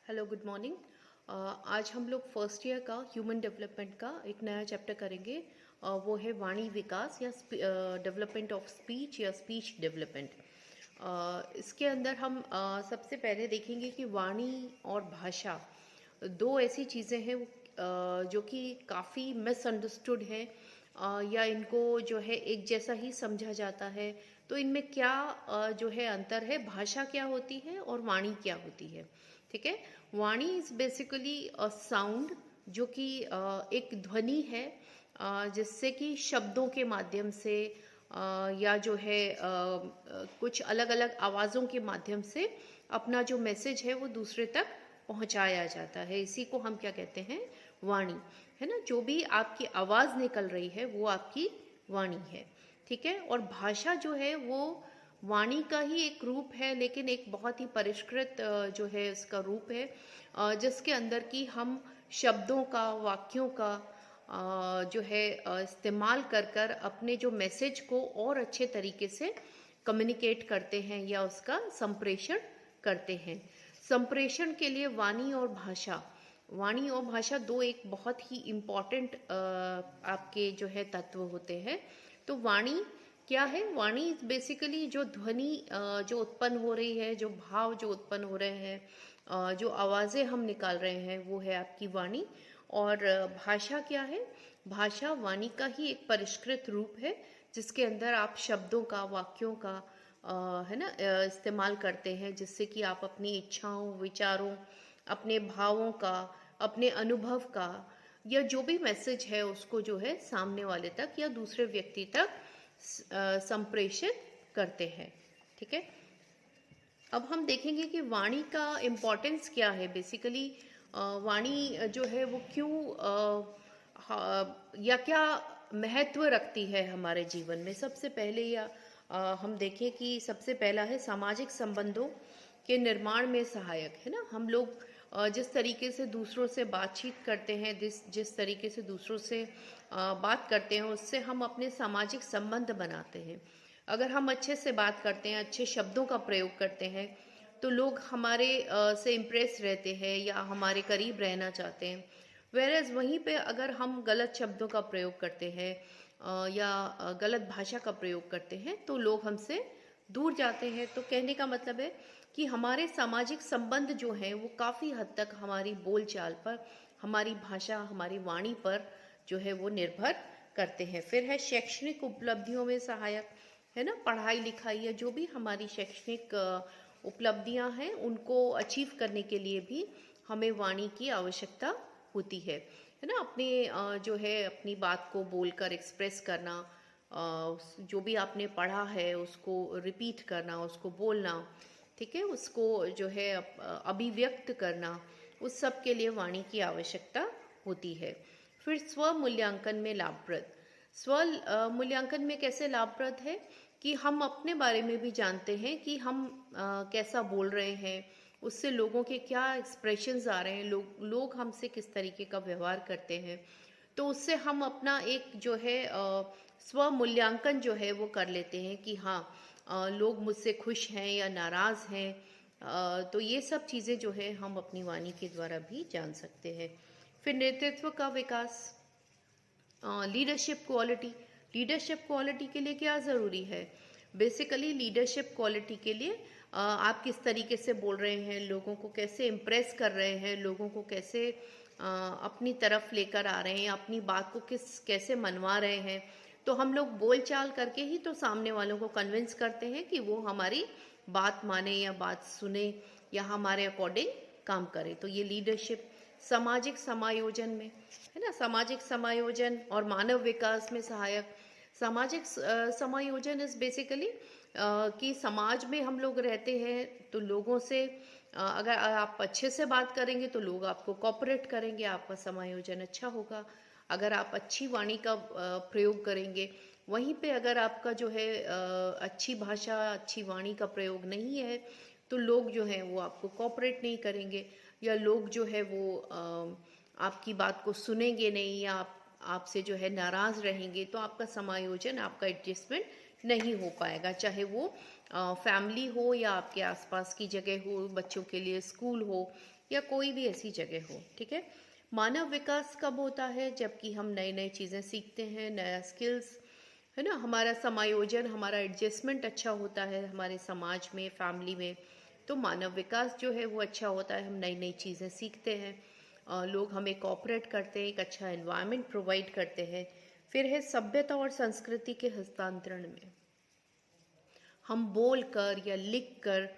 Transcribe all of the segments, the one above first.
Hello, good morning. आज हम लोग फर्स्ट ईयर का ह्यूमन डेवलपमेंट का एक नया चैप्टर करेंगे। वो है वाणी विकास या डेवलपमेंट ऑफ स्पीच या स्पीच डेवलपमेंट। इसके अंदर हम सबसे पहले देखेंगे कि वाणी और भाषा दो ऐसी चीज़ें हैं जो कि काफ़ी मिसअंडरस्टूड है, या इनको जो है एक जैसा ही समझा जाता है। तो इनमें क्या जो है अंतर है, भाषा क्या होती है और वाणी क्या होती है। ठीक है। वाणी इज बेसिकली अ साउंड, जो कि एक ध्वनि है, जिससे कि शब्दों के माध्यम से या जो है कुछ अलग अलग आवाज़ों के माध्यम से अपना जो मैसेज है वो दूसरे तक पहुंचाया जाता है। इसी को हम क्या कहते हैं, वाणी। है ना, जो भी आपकी आवाज़ निकल रही है वो आपकी वाणी है। ठीक है। और भाषा जो है वो वाणी का ही एक रूप है, लेकिन एक बहुत ही परिष्कृत जो है इसका रूप है, जिसके अंदर की हम शब्दों का, वाक्यों का जो है इस्तेमाल कर कर अपने जो मैसेज को और अच्छे तरीके से कम्युनिकेट करते हैं या उसका संप्रेषण करते हैं। संप्रेषण के लिए वाणी और भाषा दो एक बहुत ही इम्पॉर्टेंट आपके जो है तत्व होते हैं। तो वाणी क्या है? वाणी बेसिकली जो ध्वनि जो उत्पन्न हो रही है, जो भाव जो उत्पन्न हो रहे हैं, जो आवाज़ें हम निकाल रहे हैं, वो है आपकी वाणी। और भाषा क्या है? भाषा वाणी का ही एक परिष्कृत रूप है, जिसके अंदर आप शब्दों का, वाक्यों का है ना इस्तेमाल करते हैं, जिससे कि आप अपनी इच्छाओं, विचारों, अपने भावों का, अपने अनुभव का, या जो भी मैसेज है उसको जो है सामने वाले तक या दूसरे व्यक्ति तक संप्रेषित करते हैं। ठीक है। अब हम देखेंगे कि वाणी का इम्पोर्टेंस क्या है। बेसिकली वाणी जो है वो क्यों या क्या महत्व रखती है हमारे जीवन में। सबसे पहले या हम देखें कि सबसे पहला है सामाजिक संबंधों के निर्माण में सहायक। है ना, हम लोग जिस तरीके से दूसरों से बातचीत करते हैं, जिस तरीके से दूसरों से बात करते हैं, उससे हम अपने सामाजिक संबंध बनाते हैं। अगर हम अच्छे से बात करते हैं, अच्छे शब्दों का प्रयोग करते हैं, तो लोग हमारे से इम्प्रेस रहते हैं या हमारे करीब रहना चाहते हैं। वेरएज वहीं पे अगर हम गलत शब्दों का प्रयोग करते हैं या गलत भाषा का प्रयोग करते हैं, तो लोग हमसे दूर जाते हैं। तो कहने का मतलब है कि हमारे सामाजिक संबंध जो हैं वो काफ़ी हद तक हमारी बोलचाल पर, हमारी भाषा, हमारी वाणी पर जो है वो निर्भर करते हैं। फिर है शैक्षणिक उपलब्धियों में सहायक। है ना, पढ़ाई लिखाई या जो भी हमारी शैक्षणिक उपलब्धियां हैं, उनको अचीव करने के लिए भी हमें वाणी की आवश्यकता होती है ना। अपने जो है अपनी बात को बोलकर एक्सप्रेस करना, जो भी आपने पढ़ा है उसको रिपीट करना, उसको बोलना, ठीक है, उसको जो है अभिव्यक्त करना, उस सब के लिए वाणी की आवश्यकता होती है। फिर स्व मूल्यांकन में लाभप्रद। स्व मूल्यांकन में कैसे लाभप्रद है कि हम अपने बारे में भी जानते हैं कि हम कैसा बोल रहे हैं, उससे लोगों के क्या एक्सप्रेशंस आ रहे हैं, लोग हमसे किस तरीके का व्यवहार करते हैं। तो उससे हम अपना एक जो है स्व मूल्यांकन जो है वो कर लेते हैं कि हाँ, लोग मुझसे खुश हैं या नाराज़ हैं। तो ये सब चीज़ें जो है हम अपनी वाणी के द्वारा भी जान सकते हैं। फिर नेतृत्व का विकास, लीडरशिप क्वालिटी। लीडरशिप क्वालिटी के लिए क्या ज़रूरी है? बेसिकली लीडरशिप क्वालिटी के लिए आप किस तरीके से बोल रहे हैं, लोगों को कैसे इम्प्रेस कर रहे हैं, लोगों को कैसे अपनी तरफ लेकर आ रहे हैं, अपनी बात को कैसे मनवा रहे हैं। तो हम लोग बोलचाल करके ही तो सामने वालों को कन्विंस करते हैं कि वो हमारी बात माने या बात सुने या हमारे अकॉर्डिंग काम करे। तो ये लीडरशिप। सामाजिक समायोजन में, है ना, सामाजिक समायोजन और मानव विकास में सहायक। सामाजिक समायोजन इज बेसिकली कि समाज में हम लोग रहते हैं, तो लोगों से अगर आप अच्छे से बात करेंगे तो लोग आपको कोऑपरेट करेंगे, आपका समायोजन अच्छा होगा। अगर आप अच्छी वाणी का प्रयोग करेंगे, वहीं पे अगर आपका जो है अच्छी भाषा, अच्छी वाणी का प्रयोग नहीं है, तो लोग जो हैं वो आपको कोऑपरेट नहीं करेंगे, या लोग जो है वो आपकी बात को सुनेंगे नहीं, या आपसे जो है नाराज़ रहेंगे। तो आपका समायोजन, आपका एडजस्टमेंट नहीं हो पाएगा, चाहे वो फैमिली हो या आपके आसपास की जगह हो, बच्चों के लिए स्कूल हो या कोई भी ऐसी जगह हो, ठीक है। मानव विकास कब होता है? जबकि हम नई नई चीज़ें सीखते हैं, नया स्किल्स, है ना, हमारा समायोजन, हमारा एडजस्टमेंट अच्छा होता है हमारे समाज में, फैमिली में। तो मानव विकास जो है वो अच्छा होता है, हम नई नई चीज़ें सीखते हैं, लोग हमें कोऑपरेट करते हैं, एक अच्छा एनवायरनमेंट प्रोवाइड करते हैं। फिर है सभ्यता और संस्कृति के हस्तांतरण में, हम बोल कर या लिख कर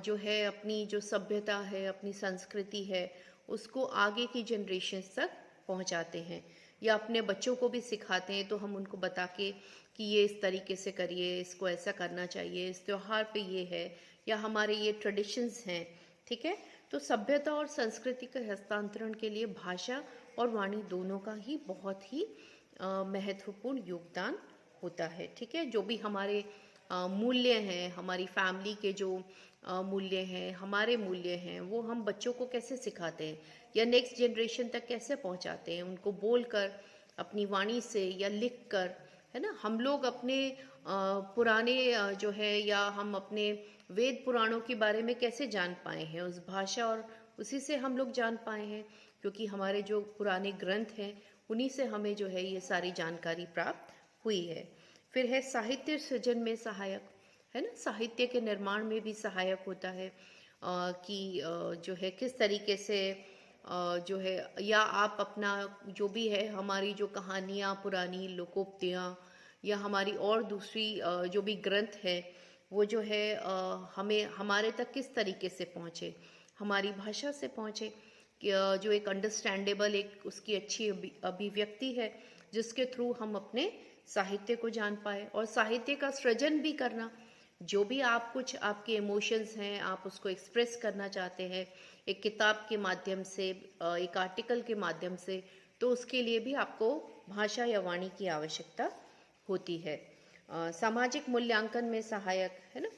जो है अपनी जो सभ्यता है, अपनी संस्कृति है, उसको आगे की जनरेशन्स तक पहुंचाते हैं, या अपने बच्चों को भी सिखाते हैं। तो हम उनको बता के कि ये इस तरीके से करिए, इसको ऐसा करना चाहिए, इस त्योहार पे ये है, या हमारे ये ट्रेडिशंस हैं, ठीक है। तो सभ्यता और संस्कृति के हस्तांतरण के लिए भाषा और वाणी दोनों का ही बहुत ही महत्वपूर्ण योगदान होता है, ठीक है। जो भी हमारे मूल्य हैं, हमारी फैमिली के जो मूल्य हैं, हमारे मूल्य हैं, वो हम बच्चों को कैसे सिखाते हैं या नेक्स्ट जनरेशन तक कैसे पहुंचाते हैं, उनको बोलकर, अपनी वाणी से या लिख कर, है ना। हम लोग अपने पुराने जो है, या हम अपने वेद पुराणों के बारे में कैसे जान पाए हैं? उस भाषा और उसी से हम लोग जान पाए हैं, क्योंकि हमारे जो पुराने ग्रंथ हैं उन्हीं से हमें जो है ये सारी जानकारी प्राप्त हुई है। फिर है साहित्य सृजन में सहायक, है ना, साहित्य के निर्माण में भी सहायक होता है कि जो है किस तरीके से जो है, या आप अपना जो भी है, हमारी जो कहानियाँ, पुरानी लोकोक्तियाँ, या हमारी और दूसरी जो भी ग्रंथ है, वो जो है हमें हमारे तक किस तरीके से पहुँचे, हमारी भाषा से पहुँचे, जो एक अंडरस्टैंडेबल, एक उसकी अच्छी अभिव्यक्ति है, जिसके थ्रू हम अपने साहित्य को जान पाए। और साहित्य का सृजन भी करना, जो भी आप कुछ आपके इमोशंस हैं, आप उसको एक्सप्रेस करना चाहते हैं एक किताब के माध्यम से, एक आर्टिकल के माध्यम से, तो उसके लिए भी आपको भाषा या वाणी की आवश्यकता होती है। सामाजिक मूल्यांकन में सहायक, है ना,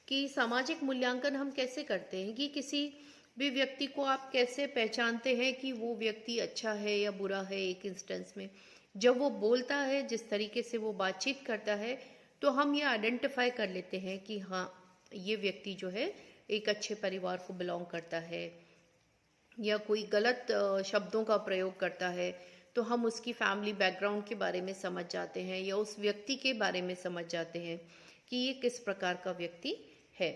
कि सामाजिक मूल्यांकन हम कैसे करते हैं, कि किसी भी व्यक्ति को आप कैसे पहचानते हैं कि वो व्यक्ति अच्छा है या बुरा है। एक इंस्टेंस में जब वो बोलता है, जिस तरीके से वो बातचीत करता है, तो हम ये आइडेंटिफाई कर लेते हैं कि हाँ, ये व्यक्ति जो है एक अच्छे परिवार को बिलोंग करता है, या कोई गलत शब्दों का प्रयोग करता है तो हम उसकी फैमिली बैकग्राउंड के बारे में समझ जाते हैं, या उस व्यक्ति के बारे में समझ जाते हैं कि ये किस प्रकार का व्यक्ति है।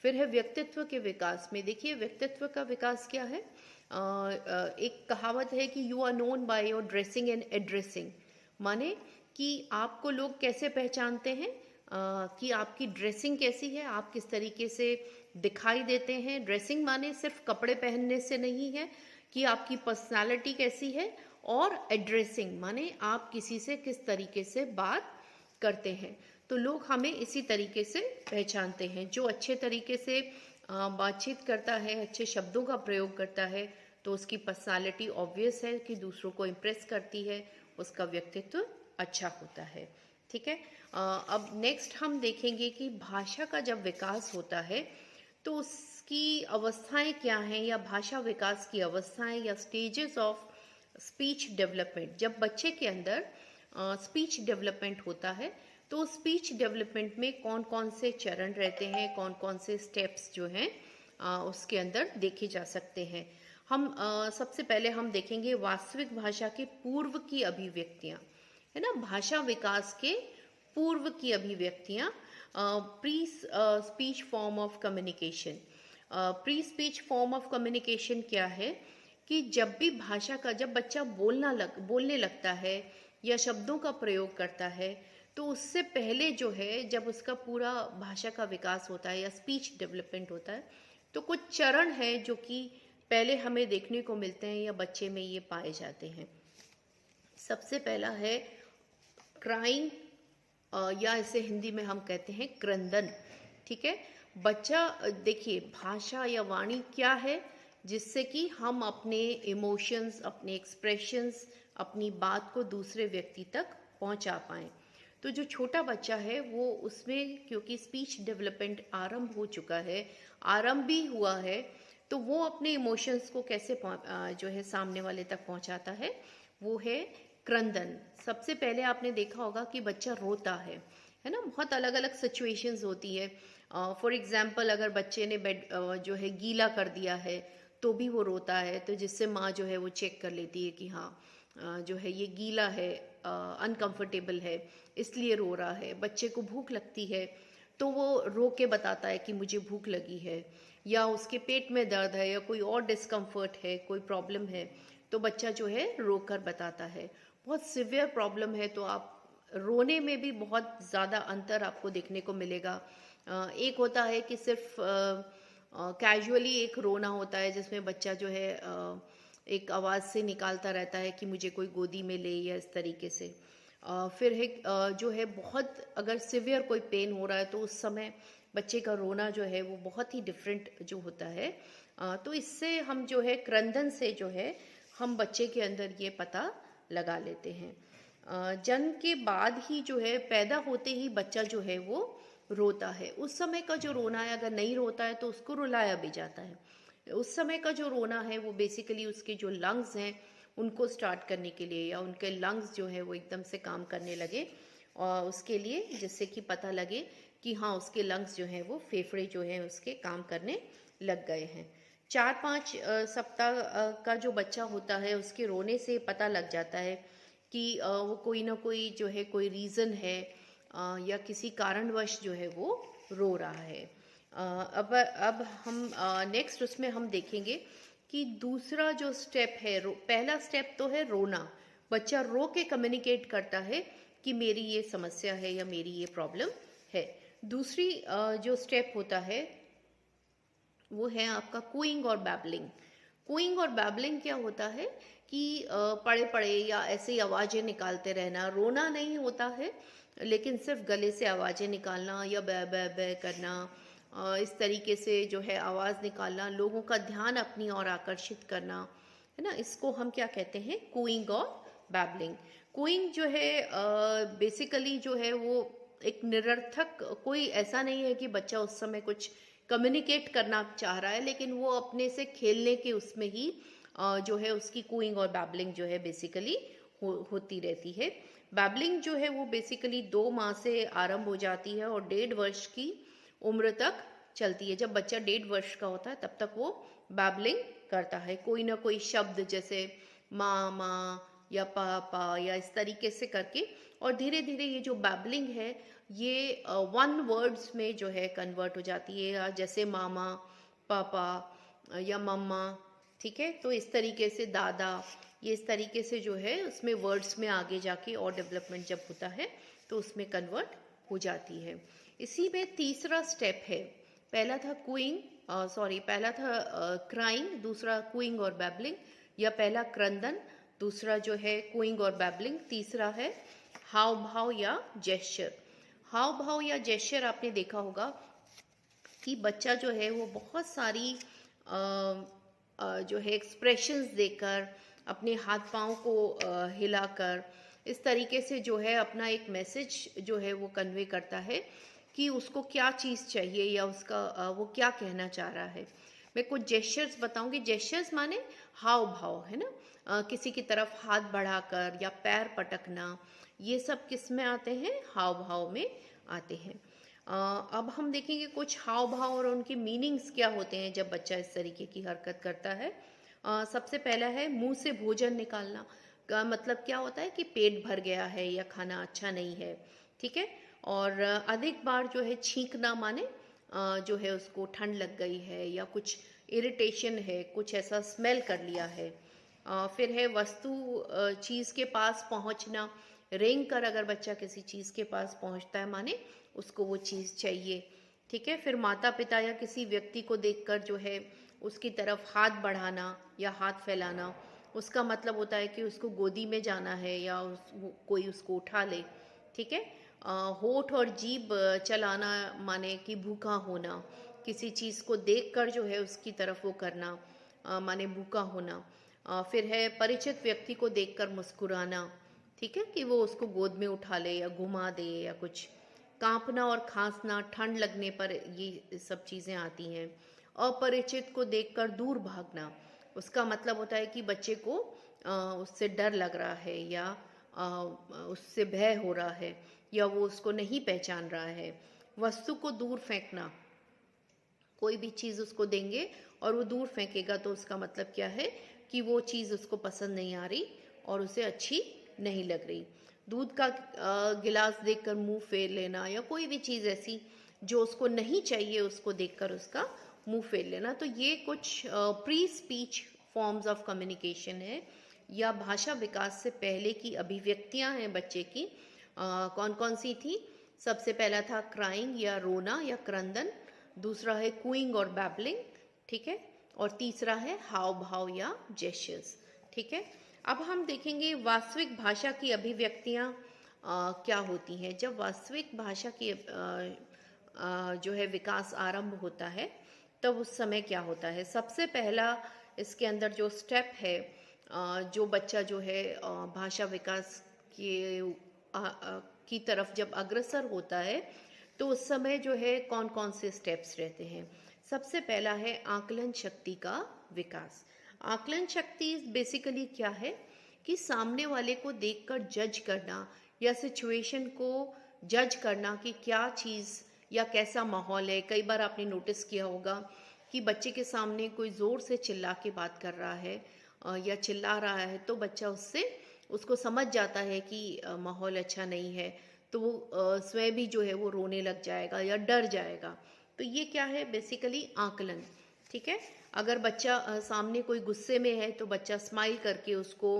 फिर है व्यक्तित्व के विकास में, देखिए व्यक्तित्व का विकास क्या है। एक कहावत है कि you are known by your dressing and addressing, माने कि आपको लोग कैसे पहचानते हैं, कि आपकी ड्रेसिंग कैसी है, आप किस तरीके से दिखाई देते हैं। ड्रेसिंग माने सिर्फ कपड़े पहनने से नहीं है, कि आपकी पर्सनालिटी कैसी है। और एड्रेसिंग माने आप किसी से किस तरीके से बात करते हैं। तो लोग हमें इसी तरीके से पहचानते हैं। जो अच्छे तरीके से बातचीत करता है, अच्छे शब्दों का प्रयोग करता है, तो उसकी पर्सनालिटी ऑब्वियस है कि दूसरों को इम्प्रेस करती है, उसका व्यक्तित्व अच्छा होता है, ठीक है। अब नेक्स्ट हम देखेंगे कि भाषा का जब विकास होता है तो उसकी अवस्थाएं क्या हैं, या भाषा विकास की अवस्थाएं या स्टेजेस ऑफ स्पीच डेवलपमेंट। जब बच्चे के अंदर स्पीच डेवलपमेंट होता है, तो स्पीच डेवलपमेंट में कौन कौन से चरण रहते हैं, कौन कौन से स्टेप्स जो हैं उसके अंदर देखे जा सकते हैं। हम सबसे पहले हम देखेंगे वास्तविक भाषा के पूर्व की अभिव्यक्तियां, है ना, भाषा विकास के पूर्व की अभिव्यक्तियां, pre speech form of communication. Pre speech form of communication क्या है, कि जब भी भाषा का, जब बच्चा बोलने लगता है या शब्दों का प्रयोग करता है, तो उससे पहले जो है, जब उसका पूरा भाषा का विकास होता है या स्पीच डेवलपमेंट होता है, तो कुछ चरण है जो कि पहले हमें देखने को मिलते हैं या बच्चे में ये पाए जाते हैं। सबसे पहला है क्राइंग, या इसे हिंदी में हम कहते हैं क्रंदन, ठीक है। बच्चा, देखिए भाषा या वाणी क्या है, जिससे कि हम अपने इमोशंस, अपने एक्सप्रेशंस, अपनी बात को दूसरे व्यक्ति तक पहुंचा पाएं। तो जो छोटा बच्चा है वो उसमें, क्योंकि स्पीच डेवलपमेंट आरंभ हो चुका है, आरंभ भी हुआ है, तो वो अपने इमोशंस को कैसे जो है सामने वाले तक पहुंचाता है, वो है क्रंदन। सबसे पहले आपने देखा होगा कि बच्चा रोता है ना। बहुत अलग अलग सिचुएशंस होती है, फॉर एग्जाम्पल अगर बच्चे ने बेड जो है गीला कर दिया है तो भी वो रोता है, तो जिससे माँ जो है वो चेक कर लेती है कि हाँ जो है ये गीला है, अनकंफर्टेबल है, इसलिए रो रहा है। बच्चे को भूख लगती है तो वो रो के बताता है कि मुझे भूख लगी है, या उसके पेट में दर्द है या कोई और डिस्कम्फर्ट है, कोई प्रॉब्लम है, तो बच्चा जो है रो कर बताता है। बहुत सिवियर प्रॉब्लम है तो आप रोने में भी बहुत ज़्यादा अंतर आपको देखने को मिलेगा। एक होता है कि सिर्फ कैजुअली एक रोना होता है जिसमें बच्चा जो है एक आवाज़ से निकालता रहता है कि मुझे कोई गोदी में ले, या इस तरीके से। फिर है जो है बहुत अगर सिवियर कोई पेन हो रहा है तो उस समय बच्चे का रोना जो है वो बहुत ही डिफरेंट जो होता है। तो इससे हम जो है क्रंदन से जो है हम बच्चे के अंदर ये पता लगा लेते हैं। जन्म के बाद ही जो है पैदा होते ही बच्चा जो है वो रोता है। उस समय का जो रोना है, अगर नहीं रोता है तो उसको रुलाया भी जाता है। उस समय का जो रोना है वो बेसिकली उसके जो लंग्स हैं उनको स्टार्ट करने के लिए, या उनके लंग्स जो है वो एकदम से काम करने लगे और उसके लिए, जिससे कि पता लगे कि हाँ उसके लंग्स जो हैं वो फेफड़े जो हैं उसके काम करने लग गए हैं। 4-5 सप्ताह का जो बच्चा होता है उसके रोने से पता लग जाता है कि वो कोई ना कोई जो है कोई रीज़न है, या किसी कारणवश जो है वो रो रहा है। अब हम नेक्स्ट उसमें हम देखेंगे कि दूसरा जो स्टेप है, पहला स्टेप तो है रोना। बच्चा रो के कम्युनिकेट करता है कि मेरी ये समस्या है या मेरी ये प्रॉब्लम है। दूसरी जो स्टेप होता है वो है आपका कूइंग और बैबलिंग। कूइंग और बैबलिंग क्या होता है कि पड़े पड़े या ऐसे ही आवाज़ें निकालते रहना। रोना नहीं होता है लेकिन सिर्फ गले से आवाज़ें निकालना या बै बै बै करना, इस तरीके से जो है आवाज़ निकालना, लोगों का ध्यान अपनी ओर आकर्षित करना, है ना, इसको हम क्या कहते हैं, कूइंग और बैबलिंग। कूइंग जो है बेसिकली जो है वो एक निरर्थक, कोई ऐसा नहीं है कि बच्चा उस समय कुछ कम्युनिकेट करना चाह रहा है, लेकिन वो अपने से खेलने के उसमें ही जो है उसकी कूइंग और बैबलिंग जो है बेसिकली होती रहती है। बैबलिंग जो है वो बेसिकली 2 माह से आरंभ हो जाती है और 1.5 वर्ष की उम्र तक चलती है। जब बच्चा 1.5 वर्ष का होता है तब तक वो बैबलिंग करता है, कोई ना कोई शब्द जैसे मामा या पापा या इस तरीके से करके। और धीरे धीरे ये जो बैबलिंग है ये 1 वर्ड्स में जो है कन्वर्ट हो जाती है, या जैसे मामा, पापा या मम्मा, ठीक है। तो इस तरीके से दादा, ये इस तरीके से जो है उसमें वर्ड्स में आगे जाके और डेवलपमेंट जब होता है तो उसमें कन्वर्ट हो जाती है। इसी में तीसरा स्टेप है, पहला था कूइंग, पहला था क्राइंग, दूसरा कूइंग और बैबलिंग, या पहला क्रंदन, दूसरा जो है कूइंग और बैबलिंग, तीसरा है हाव भाव या जेस्चर। हाव भाव या जेस्चर आपने देखा होगा कि बच्चा जो है वो बहुत सारी जो है एक्सप्रेशंस देकर, अपने हाथ पांव को हिलाकर, इस तरीके से जो है अपना एक मैसेज जो है वो कन्वे करता है कि उसको क्या चीज़ चाहिए या उसका वो क्या कहना चाह रहा है। मैं कुछ जेस्चर्स बताऊंगी। जेस्चर्स माने हाव भाव, है ना, किसी की तरफ हाथ बढ़ाकर या पैर पटकना, ये सब किस में आते हैं, हाव भाव में आते हैं। अब हम देखेंगे कुछ हाव भाव और उनके मीनिंग्स क्या होते हैं जब बच्चा इस तरीके की हरकत करता है। सबसे पहला है मुंह से भोजन निकालना का मतलब क्या होता है कि पेट भर गया है या खाना अच्छा नहीं है, ठीक है। और अधिक बार जो है छींकना माने जो है उसको ठंड लग गई है या कुछ इरिटेशन है, कुछ ऐसा स्मेल कर लिया है। फिर है वस्तु चीज़ के पास पहुंचना, रेंग कर अगर बच्चा किसी चीज़ के पास पहुंचता है माने उसको वो चीज़ चाहिए, ठीक है। फिर माता पिता या किसी व्यक्ति को देखकर जो है उसकी तरफ हाथ बढ़ाना या हाथ फैलाना, उसका मतलब होता है कि उसको गोदी में जाना है या कोई उसको उठा ले, ठीक है। होठ और जीभ चलाना माने कि भूखा होना, किसी चीज़ को देखकर जो है उसकी तरफ वो करना माने भूखा होना। फिर है परिचित व्यक्ति को देखकर मुस्कुराना, ठीक है, कि वो उसको गोद में उठा ले या घुमा दे या कुछ। कांपना और खांसना, ठंड लगने पर ये सब चीज़ें आती हैं। अपरिचित को देखकर दूर भागना, उसका मतलब होता है कि बच्चे को उससे डर लग रहा है या उससे भय हो रहा है या वो उसको नहीं पहचान रहा है। वस्तु को दूर फेंकना, कोई भी चीज़ उसको देंगे और वो दूर फेंकेगा तो उसका मतलब क्या है कि वो चीज़ उसको पसंद नहीं आ रही और उसे अच्छी नहीं लग रही। दूध का गिलास देखकर मुंह फेर लेना या कोई भी चीज़ ऐसी जो उसको नहीं चाहिए उसको देखकर उसका मुंह फेर लेना, तो ये कुछ pre speech forms of communication है या भाषा विकास से पहले की अभिव्यक्तियां हैं बच्चे की। कौन कौन सी थी? सबसे पहला था क्राइंग या रोना या क्रंदन, दूसरा है कूइंग और बैबलिंग, ठीक है, और तीसरा है हाव भाव या जेस्चर्स, ठीक है। अब हम देखेंगे वास्तविक भाषा की अभिव्यक्तियां क्या होती हैं। जब वास्तविक भाषा की जो है विकास आरंभ होता है तब उस समय क्या होता है। सबसे पहला इसके अंदर जो स्टेप है, जो बच्चा जो है भाषा विकास की तरफ जब अग्रसर होता है तो उस समय जो है कौन कौन से स्टेप्स रहते हैं। सबसे पहला है आकलन शक्ति का विकास। आकलन शक्ति बेसिकली क्या है कि सामने वाले को देखकर जज करना या सिचुएशन को जज करना कि क्या चीज़ या कैसा माहौल है। कई बार आपने नोटिस किया होगा कि बच्चे के सामने कोई ज़ोर से चिल्ला के बात कर रहा है या चिल्ला रहा है तो बच्चा उसको समझ जाता है कि माहौल अच्छा नहीं है, तो वो स्वयं भी जो है वो रोने लग जाएगा या डर जाएगा। तो ये क्या है? बेसिकली आकलन, ठीक है। अगर बच्चा सामने कोई गुस्से में है तो बच्चा स्माइल करके उसको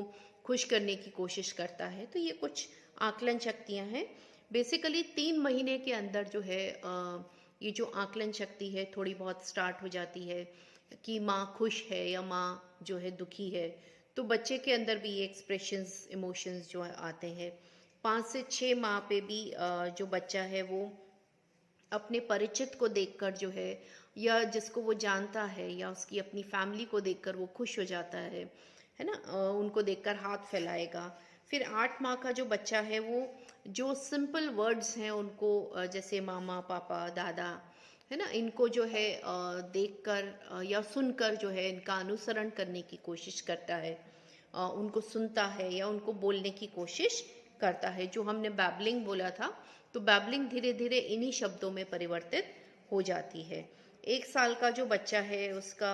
खुश करने की कोशिश करता है। तो ये कुछ आकलन शक्तियाँ हैं। बेसिकली 3 महीने के अंदर जो है ये जो आकलन शक्ति है थोड़ी बहुत स्टार्ट हो जाती है कि माँ खुश है या माँ जो है दुखी है, तो बच्चे के अंदर भी ये एक्सप्रेशंस, इमोशंस जो आते हैं। 5 से 6 माह पे भी जो बच्चा है वो अपने परिचित को देखकर जो है या जिसको वो जानता है या उसकी अपनी फैमिली को देखकर वो खुश हो जाता है ना, उनको देखकर हाथ फैलाएगा। फिर 8 माह का जो बच्चा है वो जो सिंपल वर्ड्स हैं उनको जैसे मामा, पापा, दादा, है ना, इनको जो है देखकर या सुनकर जो है इनका अनुसरण करने की कोशिश करता है, उनको सुनता है या उनको बोलने की कोशिश करता है। जो हमने बैबलिंग बोला था, तो बैबलिंग धीरे धीरे इन्हीं शब्दों में परिवर्तित हो जाती है। 1 साल का जो बच्चा है उसका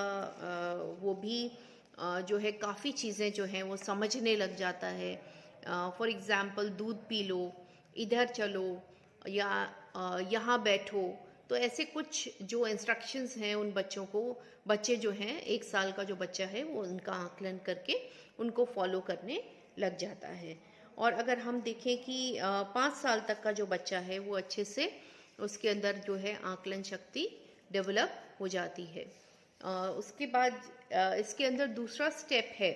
वो भी जो है काफ़ी चीज़ें जो हैं वो समझने लग जाता है। फॉर एग्ज़ाम्पल दूध पी लो, इधर चलो या यहाँ बैठो, तो ऐसे कुछ जो इंस्ट्रक्शंस हैं उन बच्चों को, बच्चे जो हैं 1 साल का जो बच्चा है वो उनका आकलन करके उनको फॉलो करने लग जाता है। और अगर हम देखें कि 5 साल तक का जो बच्चा है वो अच्छे से उसके अंदर जो है आकलन शक्ति डेवलप हो जाती है। उसके बाद इसके अंदर दूसरा स्टेप है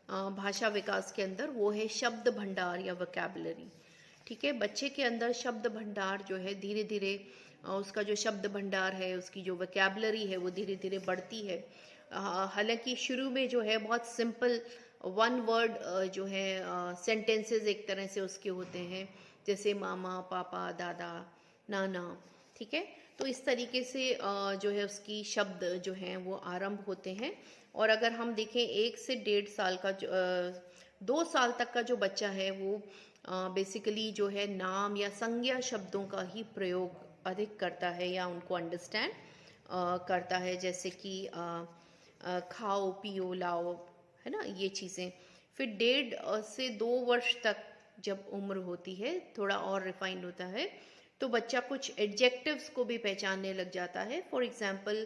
भाषा विकास के अंदर, वो है शब्द भंडार या वोकैबुलरी, ठीक है। बच्चे के अंदर शब्द भंडार जो है धीरे धीरे उसका जो शब्द भंडार है, उसकी जो वोकैबुलरी है वो धीरे धीरे बढ़ती है। हालांकि शुरू में जो है बहुत सिंपल 1 वर्ड जो है सेंटेंसेस एक तरह से उसके होते हैं, जैसे मामा, पापा, दादा, नाना, ठीक है। तो इस तरीके से जो है उसकी शब्द जो हैं वो आरंभ होते हैं। और अगर हम देखें 1 से 1.5 साल का 2 साल तक का जो बच्चा है वो बेसिकली जो है नाम या संज्ञा शब्दों का ही प्रयोग अधिक करता है या उनको अंडरस्टैंड करता है, जैसे कि खाओ, पियो, लाओ, है ना, ये चीज़ें। फिर 1.5 से 2 वर्ष तक जब उम्र होती है, थोड़ा और रिफाइंड होता है, तो बच्चा कुछ एडजेक्टिव्स को भी पहचानने लग जाता है। फॉर एग्जाम्पल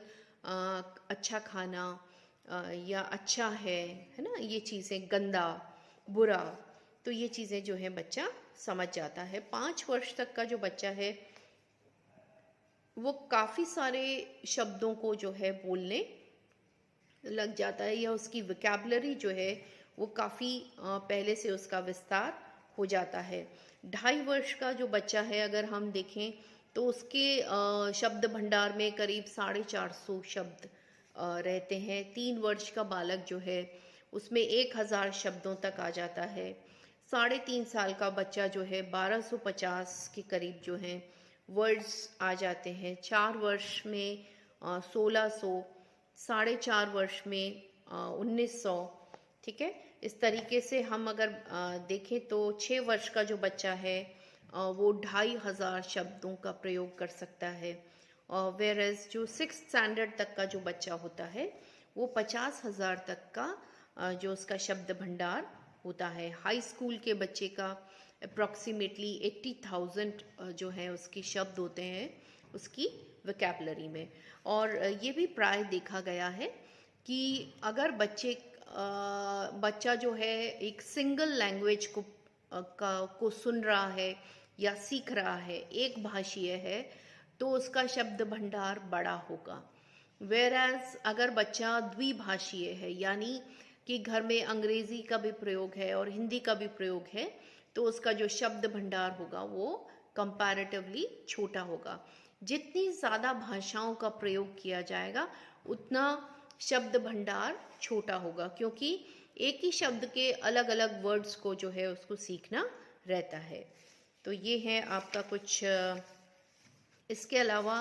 अच्छा खाना या अच्छा है ना, ये चीज़ें, गंदा, बुरा, तो ये चीज़ें जो है बच्चा समझ जाता है। 5 वर्ष तक का जो बच्चा है वो काफ़ी सारे शब्दों को जो है बोलने लग जाता है या उसकी वोकैबुलरी जो है वो काफ़ी पहले से उसका विस्तार हो जाता है। 2.5 वर्ष का जो बच्चा है अगर हम देखें तो उसके शब्द भंडार में करीब 450 शब्द रहते हैं। 3 वर्ष का बालक जो है उसमें 1000 शब्दों तक आ जाता है। 3.5 साल का बच्चा जो है 1250 के करीब जो है वर्ड्स आ जाते हैं। 4 वर्ष में 1600, 4.5 वर्ष में 1900, ठीक है। इस तरीके से हम अगर देखें तो 6 वर्ष का जो बच्चा है वो 2500 शब्दों का प्रयोग कर सकता है। वेयर एज जो 6th स्टैंडर्ड तक का जो बच्चा होता है वो 50,000 तक का जो उसका शब्द भंडार होता है। हाई स्कूल के बच्चे का अप्रॉक्सीमेटली 80,000 जो है उसके शब्द होते हैं उसकी वोकैबुलरी में। और ये भी प्राय देखा गया है कि अगर बच्चा जो है एक सिंगल लैंग्वेज को सुन रहा है या सीख रहा है, एक भाषीय है, तो उसका शब्द भंडार बड़ा होगा। वेयरएज अगर बच्चा द्विभाषीय है, यानी कि घर में अंग्रेजी का भी प्रयोग है और हिंदी का भी प्रयोग है, तो उसका जो शब्द भंडार होगा वो कंपैरेटिवली छोटा होगा। जितनी ज़्यादा भाषाओं का प्रयोग किया जाएगा उतना शब्द भंडार छोटा होगा, क्योंकि एक ही शब्द के अलग अलग वर्ड्स को जो है उसको सीखना रहता है। तो ये है आपका कुछ। इसके अलावा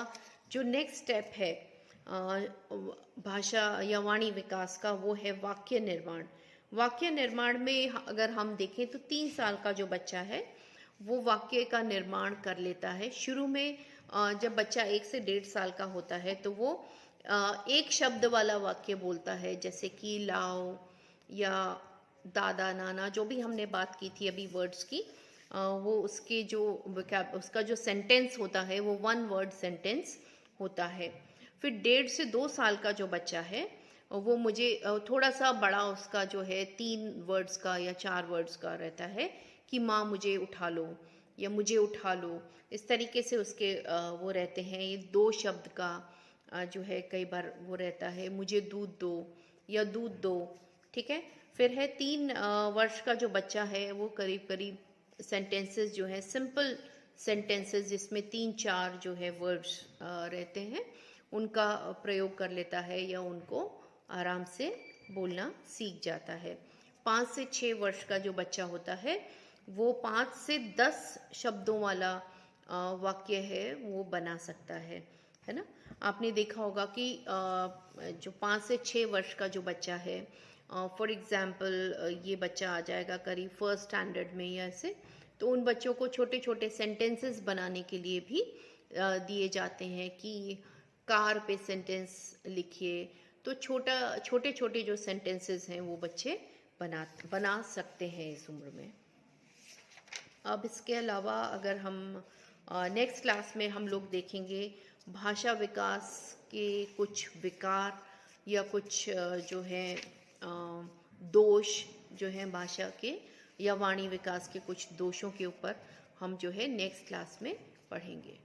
जो नेक्स्ट स्टेप है भाषा या वाणी विकास का, वो है वाक्य निर्माण। वाक्य निर्माण में अगर हम देखें तो 3 साल का जो बच्चा है वो वाक्य का निर्माण कर लेता है। शुरू में जब बच्चा 1 से 1.5 साल का होता है तो वो एक शब्द वाला वाक्य बोलता है, जैसे कि लाओ या दादा नाना, जो भी हमने बात की थी अभी वर्ड्स की, वो उसके जो उसका जो सेंटेंस होता है वो 1 वर्ड सेंटेंस होता है। फिर 1.5 से 2 साल का जो बच्चा है वो मुझे थोड़ा सा बड़ा उसका जो है 3 वर्ड्स का या 4 वर्ड्स का रहता है कि माँ मुझे उठा लो या मुझे उठा लो। इस तरीके से उसके वो रहते हैं। ये 2 शब्द का जो है कई बार वो रहता है, मुझे दूध दो या दूध दो। ठीक है। फिर है 3 वर्ष का जो बच्चा है वो करीब करीब सेंटेंसेस जो है सिंपल सेंटेंसेस जिसमें 3-4 जो है वर्ड्स रहते हैं उनका प्रयोग कर लेता है या उनको आराम से बोलना सीख जाता है। 5 से 6 वर्ष का जो बच्चा होता है वो 5 से 10 शब्दों वाला वाक्य है वो बना सकता है ना। आपने देखा होगा कि जो 5 से 6 वर्ष का जो बच्चा है, फॉर एग्जाम्पल ये बच्चा आ जाएगा करीब 1st स्टैंडर्ड में या ऐसे, तो उन बच्चों को छोटे छोटे सेंटेंसेस बनाने के लिए भी दिए जाते हैं कि कार पे सेंटेंस लिखिए। तो छोटे छोटे जो सेंटेंसेस हैं वो बच्चे बना सकते हैं इस उम्र में। अब इसके अलावा अगर हम नेक्स्ट क्लास में हम लोग देखेंगे भाषा विकास के कुछ विकार या कुछ जो है दोष जो हैं भाषा के या वाणी विकास के कुछ दोषों के ऊपर हम जो है नेक्स्ट क्लास में पढ़ेंगे।